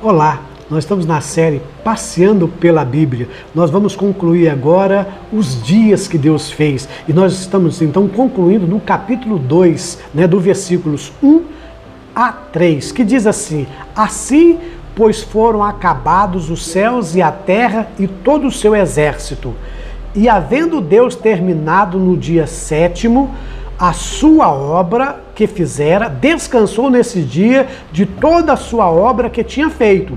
Olá, nós estamos na série Passeando pela Bíblia. Nós vamos concluir agora os dias que Deus fez. E nós estamos então concluindo no capítulo 2, do versículos 1 a 3, que diz assim: Assim, pois foram acabados os céus e a terra e todo o seu exército. E havendo Deus terminado no dia sétimo a sua obra que fizera, descansou nesse dia de toda a sua obra que tinha feito.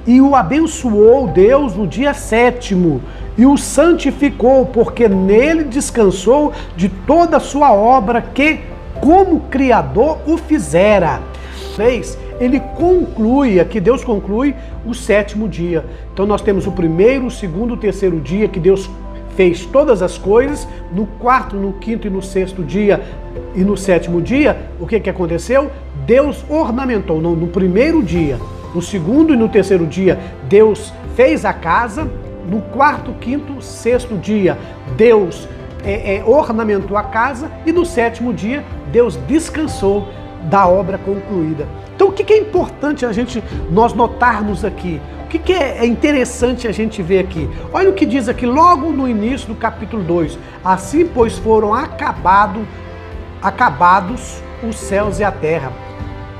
E o abençoou Deus no dia sétimo, e o santificou, porque nele descansou de toda a sua obra que, como Criador, o fizera. Ele conclui, aqui Deus conclui o sétimo dia. Então nós temos o primeiro, o segundo, o terceiro dia que Deus fez todas as coisas. No quarto, no quinto e no sexto dia e no sétimo dia, o que aconteceu? Deus ornamentou. No primeiro dia, no segundo e no terceiro dia, Deus fez a casa. No quarto, quinto, sexto dia, Deus ornamentou a casa. E no sétimo dia, Deus descansou da obra concluída. Então o que é importante nós notarmos aqui? O que é interessante a gente ver aqui? Olha o que diz aqui logo no início do capítulo 2. Assim, pois, foram acabados os céus e a terra.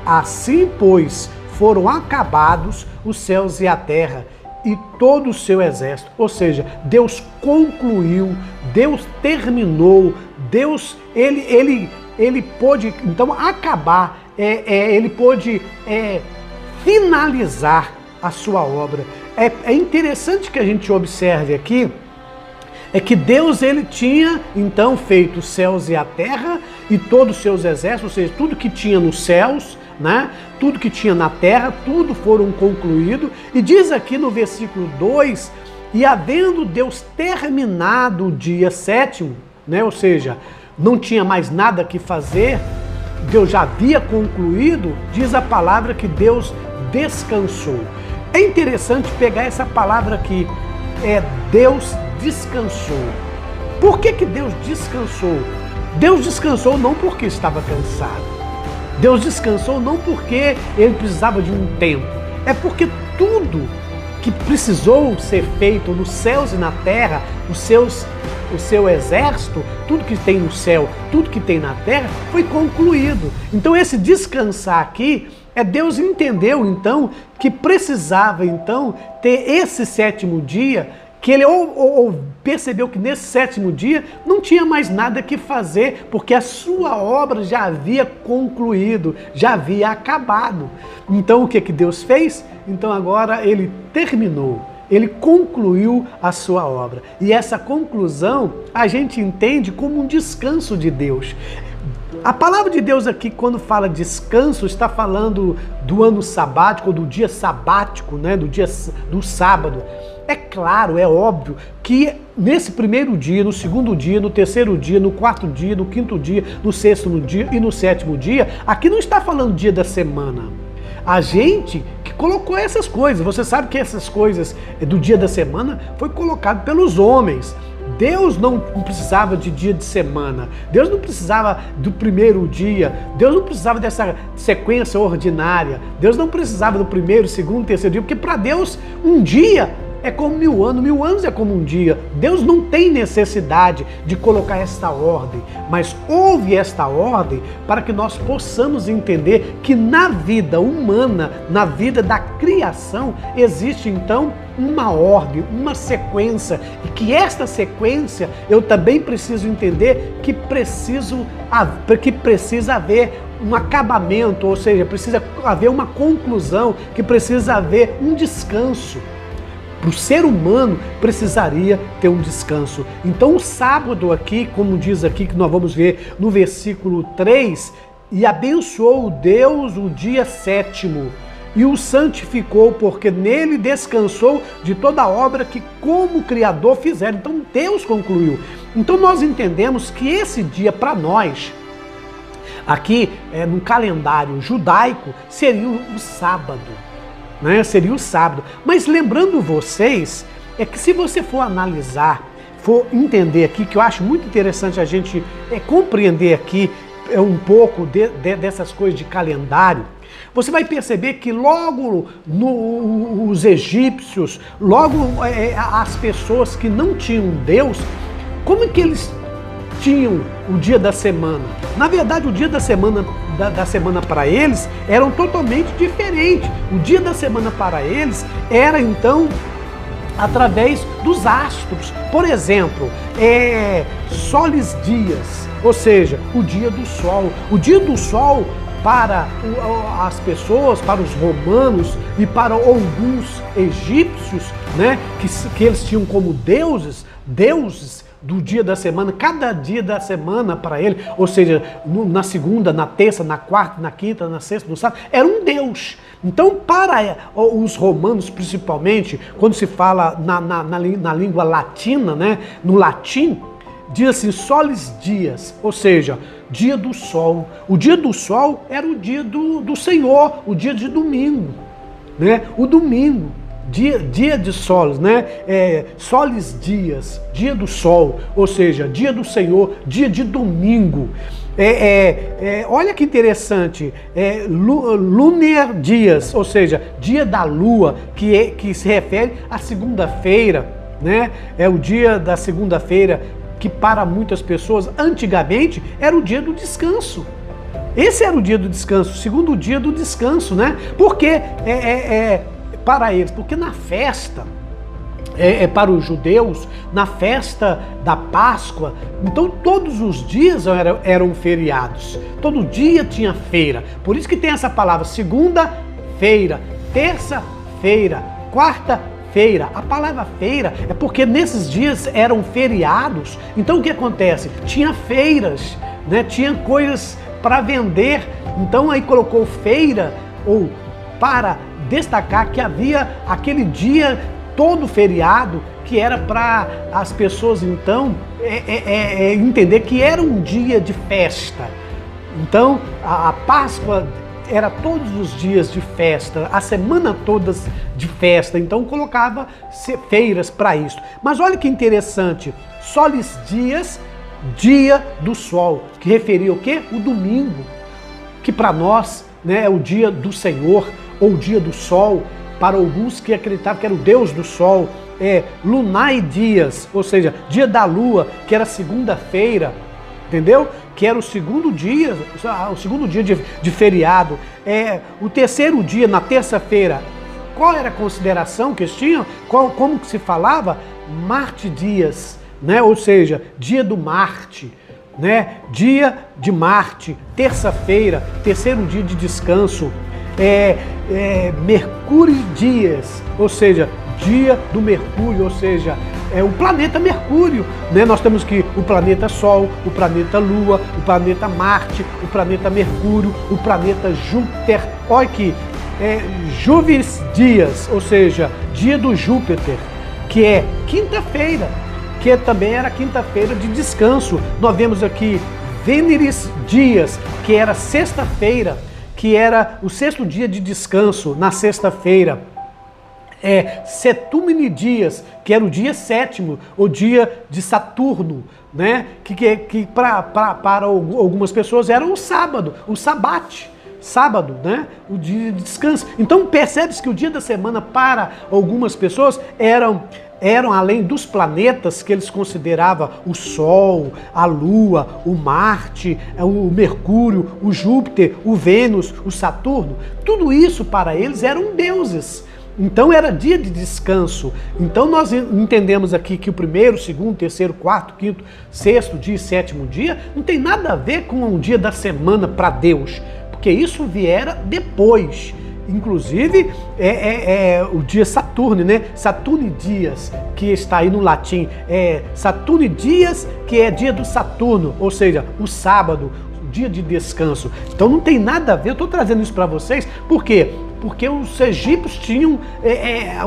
Assim, pois, foram acabados os céus e a terra e todo o seu exército. Ou seja, Deus concluiu, Deus terminou, Deus, ele pôde, então, acabar, ele pôde finalizar a sua obra. É interessante que a gente observe aqui, que Deus, ele tinha, então, feito os céus e a terra e todos os seus exércitos, ou seja, tudo que tinha nos céus, tudo que tinha na terra, tudo foram concluído. E diz aqui no versículo 2, e havendo Deus terminado o dia sétimo, ou seja, não tinha mais nada que fazer, Deus já havia concluído, diz a palavra que Deus descansou. É interessante pegar essa palavra aqui, Deus descansou. Por que Deus descansou? Deus descansou não porque estava cansado. Deus descansou não porque ele precisava de um tempo. É porque tudo que precisou ser feito nos céus e na terra, o seu exército, tudo que tem no céu, tudo que tem na terra, foi concluído. Então esse descansar aqui, Deus entendeu então que precisava então ter esse sétimo dia, que ele ou percebeu que nesse sétimo dia não tinha mais nada que fazer, porque a sua obra já havia concluído, já havia acabado. Então o que Deus fez? Então agora ele terminou, ele concluiu a sua obra. E essa conclusão a gente entende como um descanso de Deus. A palavra de Deus aqui, quando fala descanso, está falando do ano sabático, ou do dia sabático, do sábado. É claro, é óbvio que nesse primeiro dia, no segundo dia, no terceiro dia, no quarto dia, no quinto dia, no sexto dia e no sétimo dia, aqui não está falando dia da semana. A gente que colocou essas coisas, você sabe que essas coisas do dia da semana foi colocado pelos homens. Deus não precisava de dia de semana, Deus não precisava do primeiro dia, Deus não precisava dessa sequência ordinária, Deus não precisava do primeiro, segundo, terceiro dia, porque para Deus um dia é como 1000 anos é como um dia. Deus não tem necessidade de colocar esta ordem, mas houve esta ordem para que nós possamos entender que na vida humana, na vida da criação, existe então uma ordem, uma sequência, e que esta sequência eu também preciso entender que precisa haver um acabamento, ou seja, precisa haver uma conclusão, que precisa haver um descanso. Para o ser humano precisaria ter um descanso. Então o sábado aqui, como diz aqui, que nós vamos ver no versículo 3, e abençoou Deus o dia sétimo e o santificou, porque nele descansou de toda a obra que como Criador fizeram. Então Deus concluiu. Então nós entendemos que esse dia para nós, aqui no calendário judaico, seria o sábado. Seria o sábado. Mas lembrando vocês, que se você for analisar, for entender aqui, que eu acho muito interessante a gente compreender aqui um pouco dessas coisas de calendário, Você vai perceber que logo os egípcios, logo as pessoas que não tinham Deus, como é que eles tinham o dia da semana? Na verdade, o dia da semana para eles eram totalmente diferente. O dia da semana para eles era então através dos astros. Por exemplo, soles dias, ou seja, o dia do sol. O dia do sol para as pessoas, para os romanos e para alguns egípcios, né, que eles tinham como deuses do dia da semana, cada dia da semana para ele, ou seja, na segunda, na terça, na quarta, na quinta, na sexta, no sábado, era um Deus. Então, para os romanos, principalmente, quando se fala na língua latina, né, no latim, diz assim, soles dias, ou seja, dia do sol. O dia do sol era o dia do Senhor, o dia de domingo, né? O domingo. Dia de soles, né? Soles dias, dia do sol, ou seja, dia do Senhor, dia de domingo. Olha que interessante, lunar dias, ou seja, dia da lua, que se refere à segunda-feira, né? É o dia da segunda-feira, que para muitas pessoas, antigamente, era o dia do descanso. Esse era o dia do descanso, o segundo dia do descanso, né? Porque para eles, porque na festa, para os judeus, na festa da Páscoa, então todos os dias eram feriados, todo dia tinha feira, por isso que tem essa palavra, segunda-feira, terça-feira, quarta-feira. A palavra feira é porque nesses dias eram feriados, então o que acontece? Tinha feiras, né? Tinha coisas para vender, então aí colocou feira, ou para destacar que havia aquele dia todo feriado, que era para as pessoas então entender que era um dia de festa. Então a Páscoa era todos os dias de festa, a semana toda de festa, então colocava feiras para isso. Mas olha que interessante, soles dias, dia do sol, que referia o quê? O domingo, que para nós, né, é o dia do Senhor, ou dia do sol, para alguns que acreditavam que era o Deus do sol, lunar dias, ou seja, dia da lua, que era segunda-feira, entendeu? Que era o segundo dia de feriado. O terceiro dia, na terça-feira, qual era a consideração que eles tinham? Como que se falava? Marte dias, né? Ou seja, dia do Marte, né? Dia de Marte, terça-feira, terceiro dia de descanso. Mercúrio dias, ou seja, dia do Mercúrio, ou seja, o planeta Mercúrio, né? Nós temos que o planeta Sol, o planeta Lua, o planeta Marte, o planeta Mercúrio, o planeta Júpiter. Olha aqui, Juves dias, ou seja, dia do Júpiter, que é quinta-feira, que também era quinta-feira de descanso. Nós vemos aqui Vêneres dias, que era sexta-feira, que era o sexto dia de descanso, na sexta-feira. Setúmine dias, que era o dia sétimo, o dia de Saturno, né? Que para algumas pessoas era o sábado, o sabate, sábado, né? O dia de descanso. Então percebe-se que o dia da semana para algumas pessoas eram além dos planetas que eles consideravam o Sol, a Lua, o Marte, o Mercúrio, o Júpiter, o Vênus, o Saturno, tudo isso para eles eram deuses. Então era dia de descanso. Então nós entendemos aqui que o primeiro, segundo, terceiro, quarto, quinto, sexto dia e sétimo dia não tem nada a ver com um dia da semana para Deus, porque isso viera depois. Inclusive, o dia Saturno, né? Saturne dias, que está aí no latim. Saturne dias, que é dia do Saturno, ou seja, o sábado, o dia de descanso. Então não tem nada a ver, eu estou trazendo isso para vocês, por quê? Porque os egípcios tinham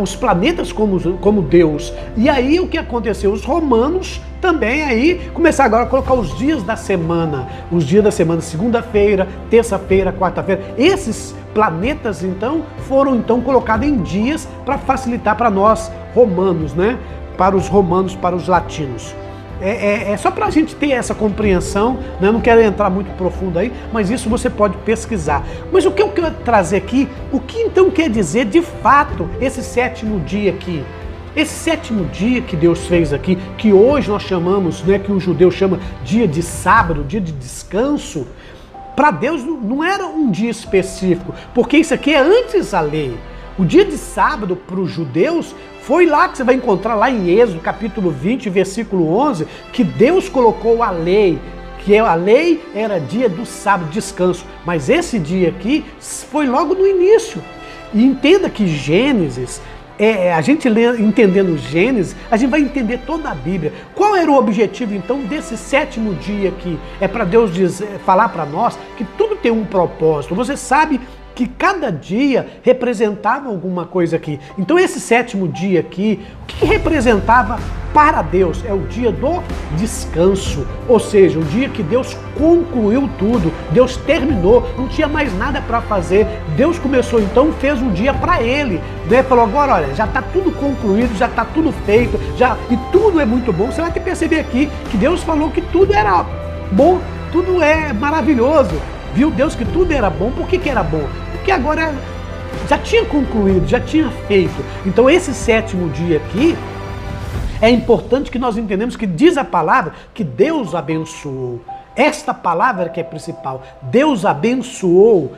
os planetas como Deus. E aí o que aconteceu? Os romanos também aí começaram agora a colocar os dias da semana. Os dias da semana, segunda-feira, terça-feira, quarta-feira. Esses planetas então foram colocados em dias para facilitar para nós romanos, né? Para os romanos, para os latinos. é só para a gente ter essa compreensão, né? Eu não quero entrar muito profundo aí, mas isso você pode pesquisar. Mas o que eu quero trazer aqui, o que então quer dizer de fato esse sétimo dia aqui? Esse sétimo dia que Deus fez aqui, que hoje nós chamamos, né, que o judeu chama dia de sábado, dia de descanso, para Deus não era um dia específico, porque isso aqui é antes da lei. O dia de sábado para os judeus foi lá que você vai encontrar lá em Êxodo capítulo 20, versículo 11, que Deus colocou a lei, que a lei era dia do sábado, descanso. Mas esse dia aqui foi logo no início. E entenda que Gênesis, a gente entendendo Gênesis, a gente vai entender toda a Bíblia. Qual era o objetivo então desse sétimo dia aqui? É para Deus falar para nós que tudo tem um propósito. Você sabe que cada dia representava alguma coisa aqui. Então esse sétimo dia aqui, o que representava para Deus? É o dia do descanso, ou seja, o dia que Deus concluiu tudo, Deus terminou, não tinha mais nada para fazer. Deus começou então, fez um dia para Ele, né? Falou agora, olha, já está tudo concluído, já está tudo feito, e tudo é muito bom. Você vai ter que perceber aqui que Deus falou que tudo era bom, tudo é maravilhoso. Viu Deus que tudo era bom? Por que era bom? Porque agora já tinha concluído, já tinha feito. Então esse sétimo dia aqui, é importante que nós entendamos que diz a palavra que Deus abençoou. Esta palavra que é principal. Deus abençoou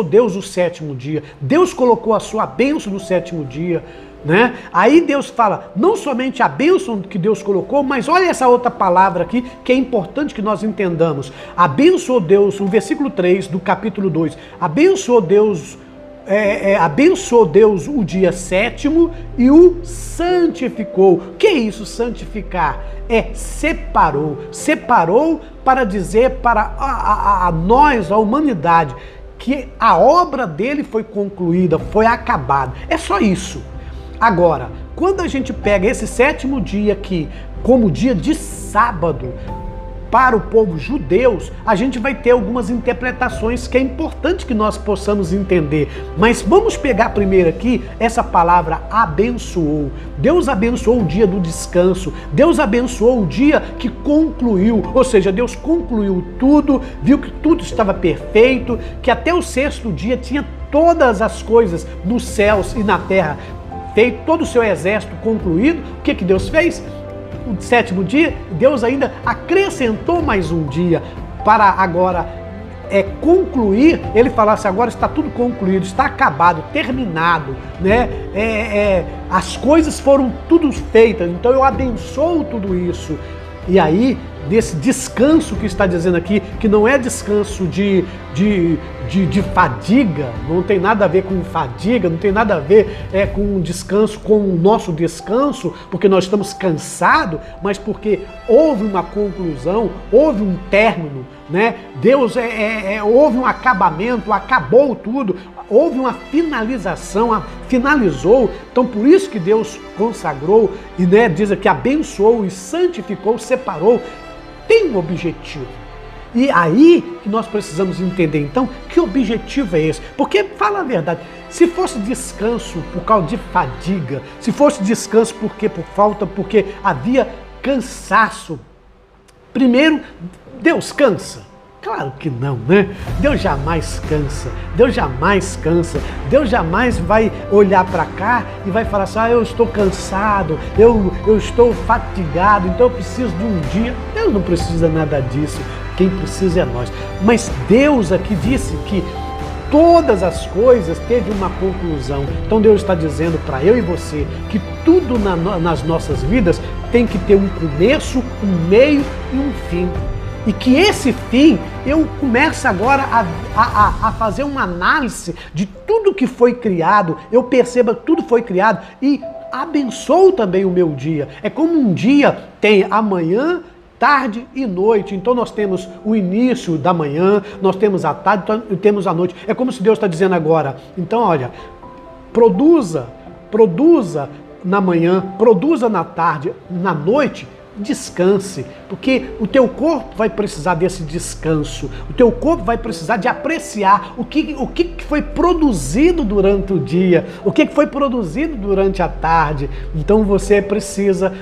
Deus o sétimo dia. Deus colocou a sua bênção no sétimo dia. Né? Aí Deus fala, não somente a bênção que Deus colocou, mas olha essa outra palavra aqui que é importante que nós entendamos. Abençoou Deus, o versículo 3 do capítulo 2, abençoou Deus o dia sétimo e o santificou. O que é isso, santificar? Separou para dizer para a nós, a humanidade, que a obra dele foi concluída, foi acabada. É só isso. Agora, quando a gente pega esse sétimo dia aqui como dia de sábado para o povo judeus, a gente vai ter algumas interpretações que é importante que nós possamos entender. Mas vamos pegar primeiro aqui essa palavra abençoou. Deus abençoou o dia do descanso. Deus abençoou o dia que concluiu. Ou seja, Deus concluiu tudo, viu que tudo estava perfeito, que até o sexto dia tinha todas as coisas nos céus e na terra feito, todo o seu exército concluído. O que Deus fez? O sétimo dia, Deus ainda acrescentou mais um dia para agora concluir. Ele falasse, agora está tudo concluído, está acabado, terminado, né? As coisas foram tudo feitas, então eu abençoo tudo isso. E aí, nesse descanso que está dizendo aqui, que não é descanso de fadiga, não tem nada a ver com fadiga, não tem nada a ver com descanso, com o nosso descanso, porque nós estamos cansados, mas porque houve uma conclusão, houve um término, né? Deus houve um acabamento, acabou tudo, houve uma finalização, finalizou. Então por isso que Deus consagrou e, né, diz aqui, abençoou e santificou, separou. Tem um objetivo. E aí que nós precisamos entender então que objetivo é esse. Porque, fala a verdade, se fosse descanso por causa de fadiga, se fosse descanso por falta, porque havia cansaço, primeiro, Deus cansa? Claro que não, né? Deus jamais cansa, Deus jamais cansa, Deus jamais vai olhar para cá e vai falar assim, eu estou cansado, eu estou fatigado, então eu preciso de um dia. Deus não precisa nada disso, quem precisa é nós. Mas Deus aqui disse que todas as coisas teve uma conclusão. Então Deus está dizendo para eu e você que tudo nas nossas vidas tem que ter um começo, um meio e um fim. E que esse fim, eu começo agora a fazer uma análise de tudo que foi criado, eu perceba que tudo foi criado e abençoo também o meu dia. É como um dia tem amanhã, tarde e noite. Então nós temos o início da manhã, nós temos a tarde e temos a noite. É como se Deus está dizendo agora, então olha, produza na manhã, produza na tarde, na noite, descanse, porque o teu corpo vai precisar desse descanso, o teu corpo vai precisar de apreciar o que foi produzido durante o dia, o que foi produzido durante a tarde. Então você precisa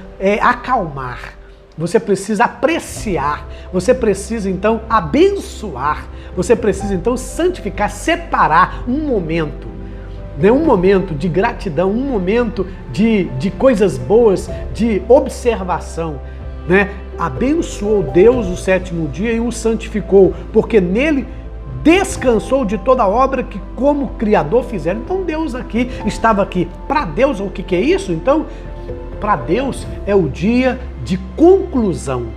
acalmar. você precisa apreciar, você precisa então abençoar, você precisa então santificar, separar um momento, né? Um momento de gratidão, um momento de coisas boas, de observação, né? Abençoou Deus o sétimo dia e o santificou, porque nele descansou de toda a obra que como Criador fizeram. Então Deus aqui estava aqui. Para Deus, o que é isso? Então, para Deus é o dia de conclusão.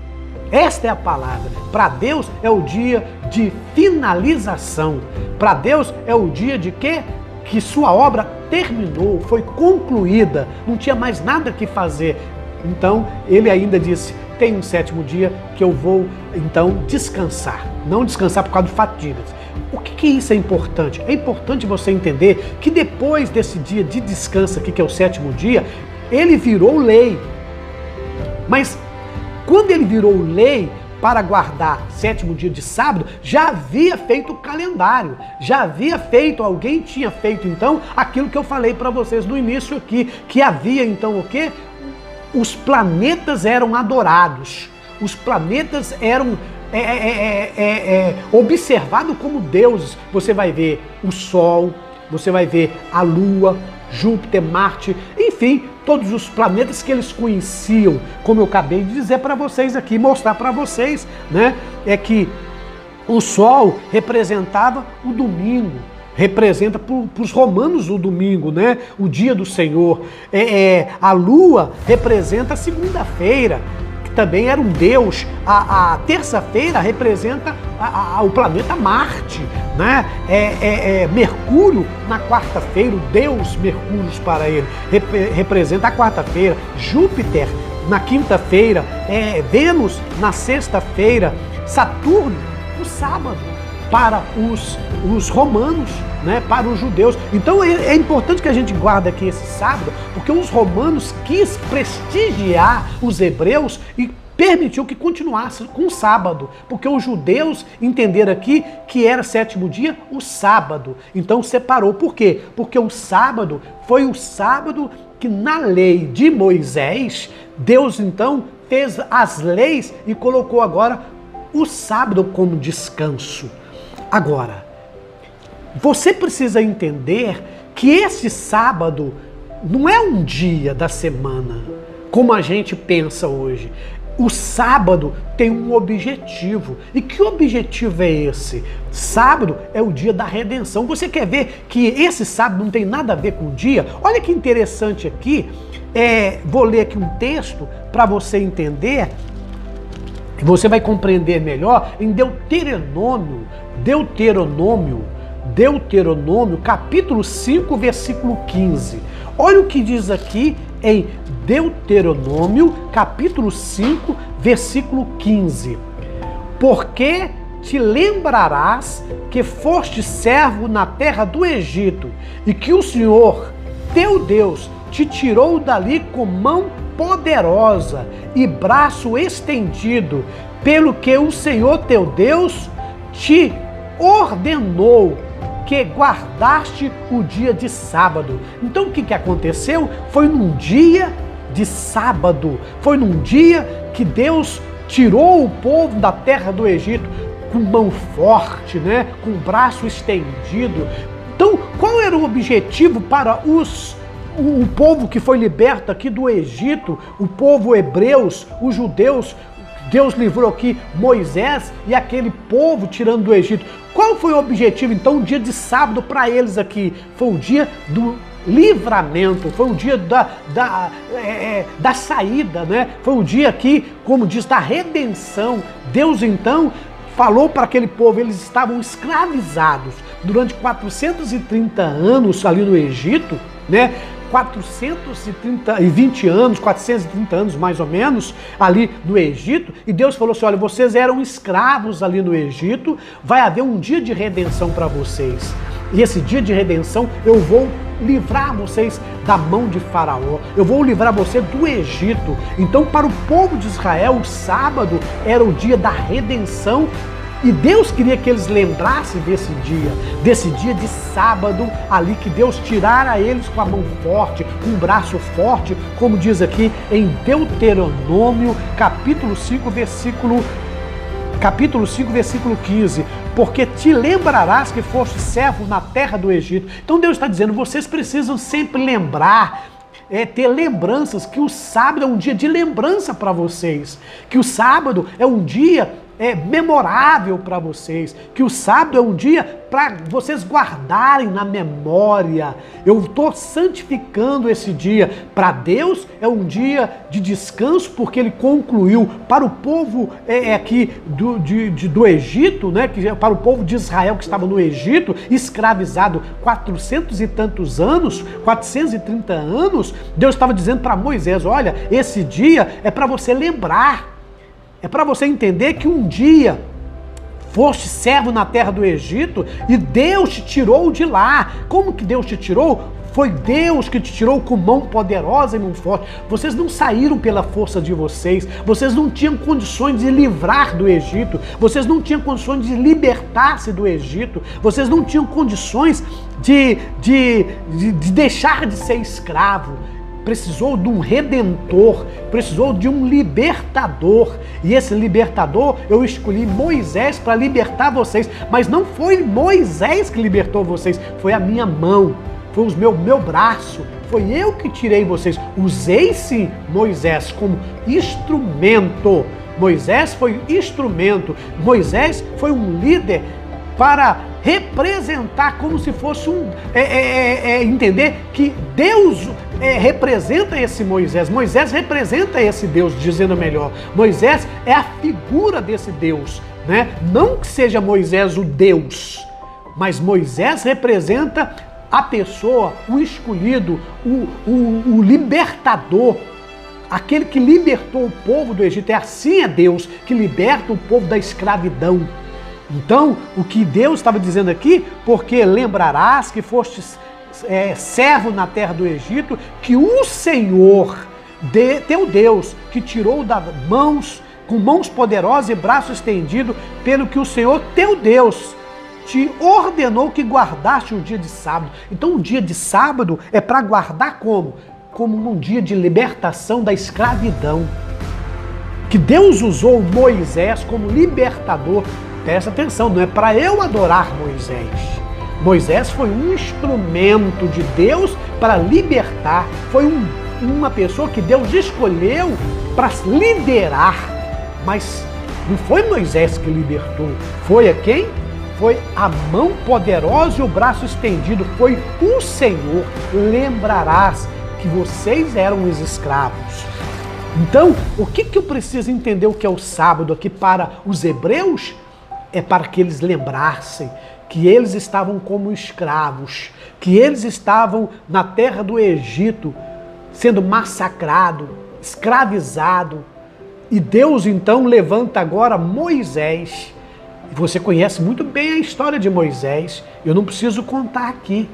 Esta é a palavra. Para Deus é o dia de finalização. Para Deus é o dia de quê? Que sua obra terminou, foi concluída, não tinha mais nada que fazer. Então, ele ainda disse, tem um sétimo dia que eu vou, então, descansar. Não descansar por causa de fadigas. O que isso é importante? É importante você entender que depois desse dia de descanso aqui, que é o sétimo dia, ele virou lei. Mas, quando ele virou lei para guardar sétimo dia de sábado, já havia feito o calendário, já havia feito, alguém tinha feito então aquilo que eu falei para vocês no início aqui, que havia então o quê? Os planetas eram adorados, os planetas eram observados como deuses. Você vai ver o Sol, você vai ver a Lua, Júpiter, Marte, enfim, todos os planetas que eles conheciam, como eu acabei de dizer para vocês aqui, mostrar para vocês, né? É que o Sol representava o domingo, representa para os romanos o domingo, né? O dia do Senhor. A Lua representa a segunda-feira, que também era um deus. A terça-feira representa o planeta Marte, né? Mercúrio na quarta-feira, o deus Mercúrio para ele, representa a quarta-feira. Júpiter na quinta-feira, Vênus na sexta-feira, Saturno no sábado, para os romanos, né, para os judeus. Então é importante que a gente guarde aqui esse sábado, porque os romanos quis prestigiar os hebreus e permitiu que continuasse com o sábado, porque os judeus entenderam aqui que era sétimo dia o sábado. Então separou. Por quê? Porque o sábado foi o sábado que na lei de Moisés, Deus então fez as leis e colocou agora o sábado como descanso. Agora, você precisa entender que esse sábado não é um dia da semana, como a gente pensa hoje. O sábado tem um objetivo. E que objetivo é esse? Sábado é o dia da redenção. Você quer ver que esse sábado não tem nada a ver com o dia? Olha que interessante aqui. Vou ler aqui um texto para você entender. Você vai compreender melhor em Deuteronômio, capítulo 5, versículo 15. Olha o que diz aqui em Deuteronômio, capítulo 5, versículo 15. Porque te lembrarás que foste servo na terra do Egito e que o Senhor, teu Deus, te tirou dali com mão poderosa e braço estendido, pelo que o Senhor teu Deus te ordenou que guardaste o dia de sábado. Então o que aconteceu? Foi num dia de sábado, foi num dia que Deus tirou o povo da terra do Egito com mão forte, né? Com o braço estendido. Então qual era o objetivo para o povo que foi liberto aqui do Egito, o povo hebreus, os judeus? Deus livrou aqui Moisés e aquele povo tirando do Egito. Qual foi o objetivo, então, o dia de sábado para eles aqui? Foi o dia do livramento, foi o dia da saída, né? Foi o dia aqui, como diz, da redenção. Deus, então, falou para aquele povo, eles estavam escravizados durante 430 anos ali no Egito, né? 430 anos mais ou menos ali no Egito, e Deus falou assim: olha, vocês eram escravos ali no Egito, vai haver um dia de redenção para vocês, e esse dia de redenção eu vou livrar vocês da mão de Faraó, eu vou livrar você do Egito. Então para o povo de Israel o sábado era o dia da redenção E Deus queria que eles lembrassem desse dia de sábado, ali que Deus tirara eles com a mão forte, com um braço forte, como diz aqui em Deuteronômio, capítulo 5, versículo 15, porque te lembrarás que foste servo na terra do Egito. Então Deus está dizendo, vocês precisam sempre lembrar, ter lembranças, que o sábado é um dia de lembrança para vocês, que o sábado é um dia memorável para vocês, que o sábado é um dia para vocês guardarem na memória. Eu estou santificando esse dia. Para Deus é um dia de descanso, porque Ele concluiu para o povo aqui do Egito, né, para o povo de Israel que estava no Egito, escravizado 400 e tantos anos, 430 anos, Deus estava dizendo para Moisés, olha, esse dia é para você lembrar, é para você entender que um dia foste servo na terra do Egito e Deus te tirou de lá. Como que Deus te tirou? Foi Deus que te tirou com mão poderosa e mão forte. Vocês não saíram pela força de vocês. Vocês não tinham condições de livrar do Egito. Vocês não tinham condições de libertar-se do Egito. Vocês não tinham condições de deixar de ser escravo. Precisou de um redentor, precisou de um libertador. E esse libertador, eu escolhi Moisés para libertar vocês. Mas não foi Moisés que libertou vocês, foi a minha mão, foi o meu braço, foi eu que tirei vocês. Usei sim Moisés como instrumento. Moisés foi instrumento. Moisés foi um líder para representar, como se fosse entender que Deus representa esse Moisés. Moisés representa esse Deus, dizendo melhor. Moisés é a figura desse Deus, né? Não que seja Moisés o Deus, mas Moisés representa a pessoa, o escolhido, o libertador, aquele que libertou o povo do Egito. Assim é Deus que liberta o povo da escravidão. Então, o que Deus estava dizendo aqui, porque lembrarás que fostes servo na terra do Egito, que o Senhor, teu Deus, que tirou das mãos, com mãos poderosas e braço estendido, pelo que o Senhor, teu Deus, te ordenou que guardaste o dia de sábado. Então, o dia de sábado é para guardar como? Como um dia de libertação da escravidão. Que Deus usou Moisés como libertador. Presta atenção, não é para eu adorar Moisés. Moisés foi um instrumento de Deus para libertar. Foi uma pessoa que Deus escolheu para liderar. Mas não foi Moisés que libertou. Foi a quem? Foi a mão poderosa e o braço estendido. Foi o Senhor. Lembrarás que vocês eram os escravos. Então, o que eu preciso entender o que é o sábado aqui para os hebreus? É para que eles lembrassem que eles estavam como escravos, que eles estavam na terra do Egito, sendo massacrado, escravizado. E Deus então levanta agora Moisés. Você conhece muito bem a história de Moisés, eu não preciso contar aqui.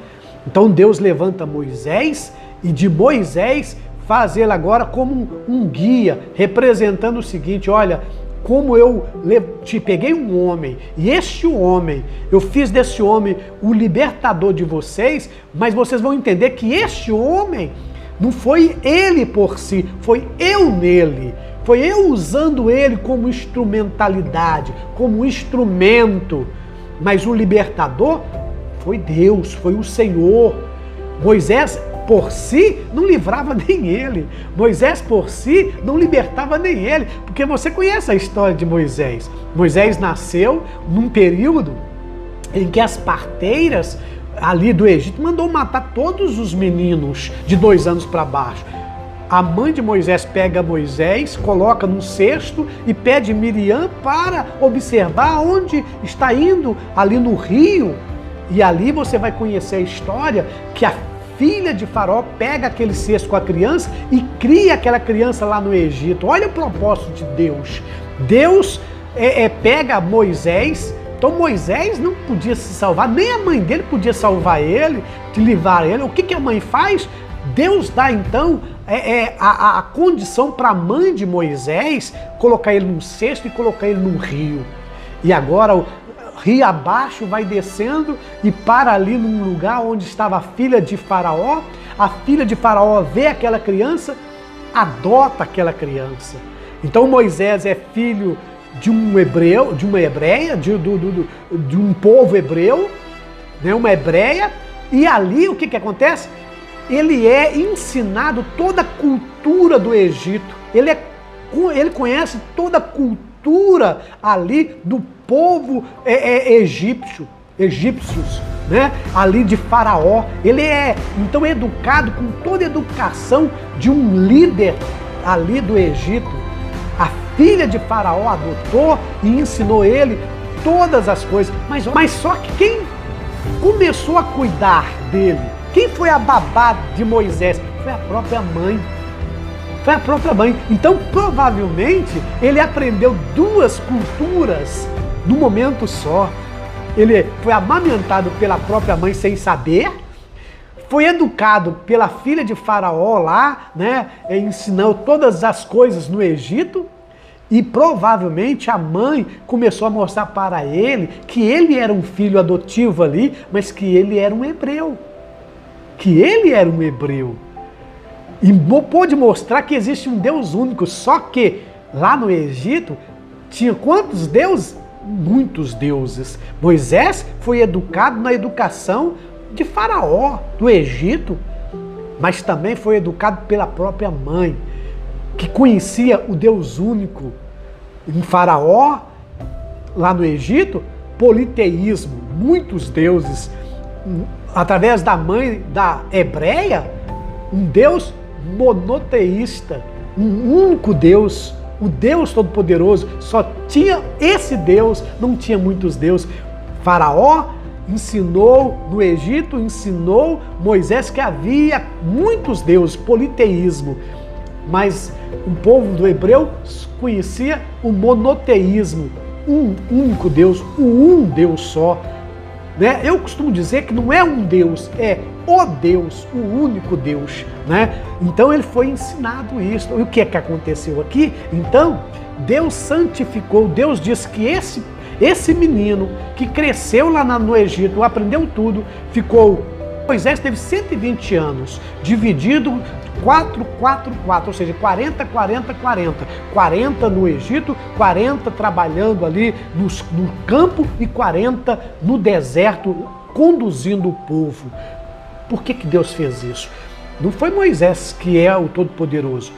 Então Deus levanta Moisés e de Moisés faz ele agora como um guia, representando o seguinte, olha, como eu te peguei um homem, e este homem, eu fiz desse homem o libertador de vocês, mas vocês vão entender que este homem não foi ele por si, foi eu nele. Foi eu usando ele como instrumentalidade, como instrumento. Mas o libertador foi Deus, foi o Senhor. Moisés por si não livrava nem ele. Moisés por si não libertava nem ele. Porque você conhece a história de Moisés. Moisés nasceu num período em que as parteiras ali do Egito mandou matar todos os meninos de 2 anos para baixo. A mãe de Moisés pega Moisés, coloca num cesto e pede Miriam para observar onde está indo, ali no rio. E ali você vai conhecer a história que a filha de Faraó pega aquele cesto com a criança e cria aquela criança lá no Egito. Olha o propósito de Deus. Deus pega Moisés. Então Moisés não podia se salvar, nem a mãe dele podia salvar ele, de livrar ele. O que a mãe faz? Deus dá então a condição para a mãe de Moisés colocar ele num cesto e colocar ele num rio. E agora o rio abaixo vai descendo e para ali num lugar onde estava a filha de Faraó. A filha de Faraó vê aquela criança, adota aquela criança. Então Moisés é filho de um hebreu, de uma hebreia, de um povo hebreu, né, uma hebreia, e ali o que acontece? Ele é ensinado toda a cultura do Egito, ele conhece toda a cultura ali do povo egípcios, né? Ali de Faraó. Ele é então educado com toda a educação de um líder ali do Egito. A filha de Faraó adotou e ensinou ele todas as coisas. Mas só que quem começou a cuidar dele, quem foi a babá de Moisés? Foi a própria mãe. Foi a própria mãe. Então, provavelmente, ele aprendeu duas culturas num momento só. Ele foi amamentado pela própria mãe sem saber, foi educado pela filha de Faraó lá, né? Ensinou todas as coisas no Egito. E provavelmente a mãe começou a mostrar para ele que ele era um filho adotivo ali, mas que ele era um hebreu. Que ele era um hebreu. E pôde mostrar que existe um Deus único, só que lá no Egito tinha quantos deuses? Muitos deuses. Moisés foi educado na educação de Faraó, do Egito, mas também foi educado pela própria mãe, que conhecia o Deus único. Em Faraó, lá no Egito, politeísmo, muitos deuses. Através da mãe da hebreia, um Deus monoteísta, um único Deus, o Deus Todo-Poderoso. Só tinha esse Deus, não tinha muitos deuses. Faraó ensinou no Egito, ensinou Moisés que havia muitos deuses, politeísmo. Mas o povo do hebreu conhecia o monoteísmo, um único Deus, um Deus só. Né? Eu costumo dizer que não é um Deus, é o Deus, o único Deus. Né? Então ele foi ensinado isso. E o que é que aconteceu aqui? Então, Deus santificou, Deus disse que esse menino que cresceu lá no Egito, aprendeu tudo, ficou... Moisés teve 120 anos, dividido 4, ou seja, 40. 40 no Egito, 40 trabalhando ali no campo e 40 no deserto, conduzindo o povo. Por que Deus fez isso? Não foi Moisés que é o Todo-Poderoso.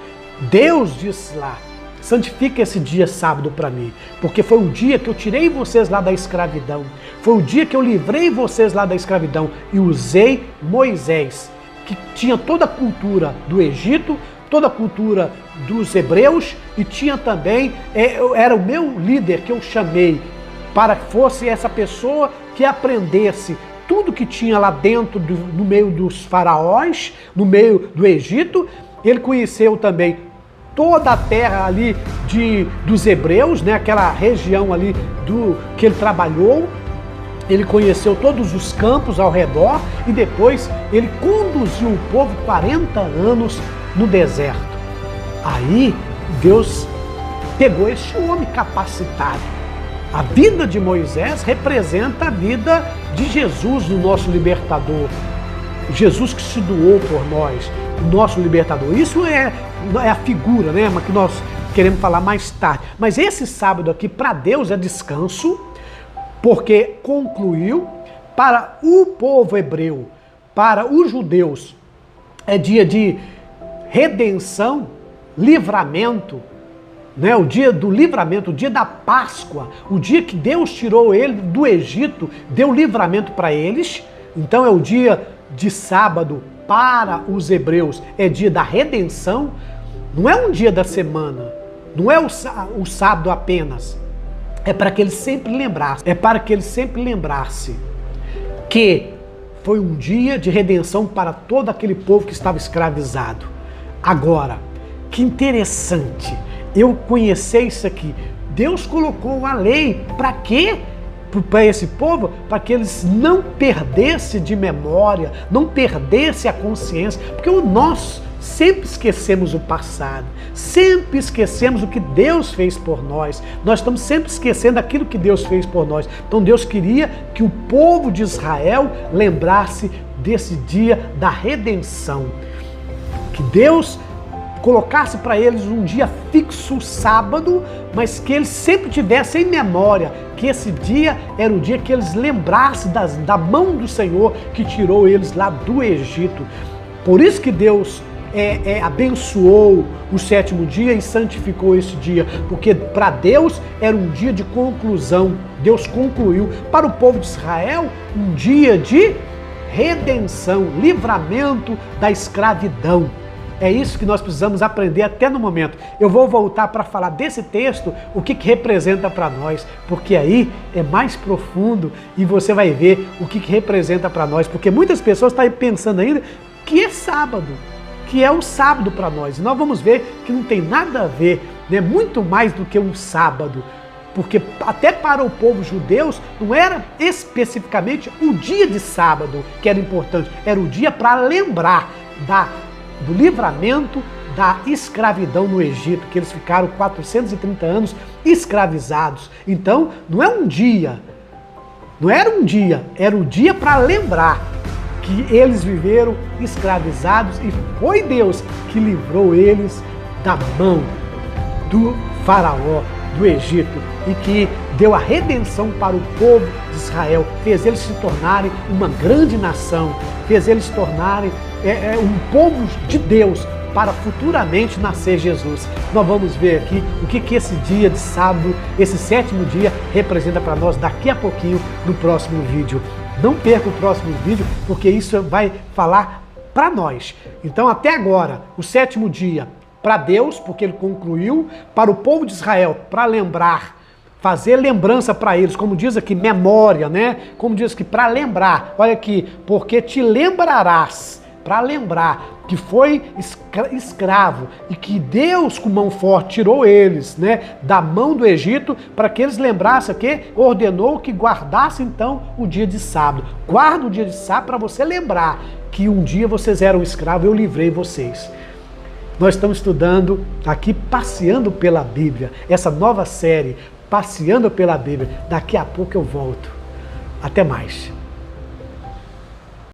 Deus disse lá, santifica esse dia sábado para mim, porque foi o dia que eu tirei vocês lá da escravidão, foi o dia que eu livrei vocês lá da escravidão e usei Moisés, que tinha toda a cultura do Egito, toda a cultura dos hebreus e tinha também, era o meu líder que eu chamei para que fosse essa pessoa que aprendesse tudo que tinha lá dentro, no meio dos faraós, no meio do Egito. Ele conheceu também toda a terra ali dos hebreus, né? Aquela região ali que ele trabalhou. Ele conheceu todos os campos ao redor e depois ele conduziu o povo 40 anos no deserto. Aí Deus pegou esse homem capacitado. A vida de Moisés representa a vida de Jesus, o nosso libertador. Jesus que se doou por nós, o nosso libertador. Isso é a figura, né, que nós queremos falar mais tarde. Mas esse sábado aqui, para Deus, é descanso, porque concluiu. Para o povo hebreu, para os judeus, é dia de redenção, livramento, né? O dia do livramento, o dia da Páscoa, o dia que Deus tirou ele do Egito, deu livramento para eles. Então é o dia de sábado para os hebreus, é dia da redenção. Não é um dia da semana, não é o sábado apenas. É para que ele sempre lembrasse, que foi um dia de redenção para todo aquele povo que estava escravizado. Agora, que interessante, eu conhecer isso aqui. Deus colocou a lei para quê? Para esse povo, para que eles não perdessem de memória, não perdessem a consciência, porque nós sempre esquecemos o passado, sempre esquecemos o que Deus fez por nós. Nós estamos sempre esquecendo aquilo que Deus fez por nós. Então Deus queria que o povo de Israel lembrasse desse dia da redenção. Que Deus colocasse para eles um dia fixo, sábado, mas que eles sempre tivessem em memória que esse dia era o dia que eles lembrassem da mão do Senhor que tirou eles lá do Egito. Por isso que Deus abençoou o sétimo dia e santificou esse dia, porque para Deus era um dia de conclusão. Deus concluiu para o povo de Israel um dia de redenção, livramento da escravidão. É isso que nós precisamos aprender até no momento. Eu vou voltar para falar desse texto, o que representa para nós, porque aí é mais profundo e você vai ver o que representa para nós, porque muitas pessoas estão aí pensando ainda que é sábado, que é um sábado para nós. E nós vamos ver que não tem nada a ver, né? Muito mais do que um sábado, porque até para o povo judeu não era especificamente o dia de sábado que era importante, era o dia para lembrar do livramento da escravidão no Egito, que eles ficaram 430 anos escravizados. Então, não é um dia, não era um dia, era o dia para lembrar que eles viveram escravizados e foi Deus que livrou eles da mão do faraó do Egito e que deu a redenção para o povo de Israel, fez eles se tornarem uma grande nação, fez eles se tornarem um povo de Deus para futuramente nascer Jesus. Nós vamos ver aqui o que esse dia de sábado, esse sétimo dia, representa para nós daqui a pouquinho no próximo vídeo. Não perca o próximo vídeo, porque isso vai falar para nós. Então, até agora, o sétimo dia para Deus, porque ele concluiu, para o povo de Israel, para lembrar, fazer lembrança para eles, como diz aqui, memória, né? Como diz aqui, para lembrar. Olha aqui, porque te lembrarás, para lembrar que foi escravo e que Deus com mão forte tirou eles, né, da mão do Egito, para que eles lembrassem que ordenou que guardassem então o dia de sábado. Guarda o dia de sábado para você lembrar que um dia vocês eram escravos e eu livrei vocês. Nós estamos estudando aqui, passeando pela Bíblia, essa nova série, passeando pela Bíblia. Daqui a pouco eu volto. Até mais.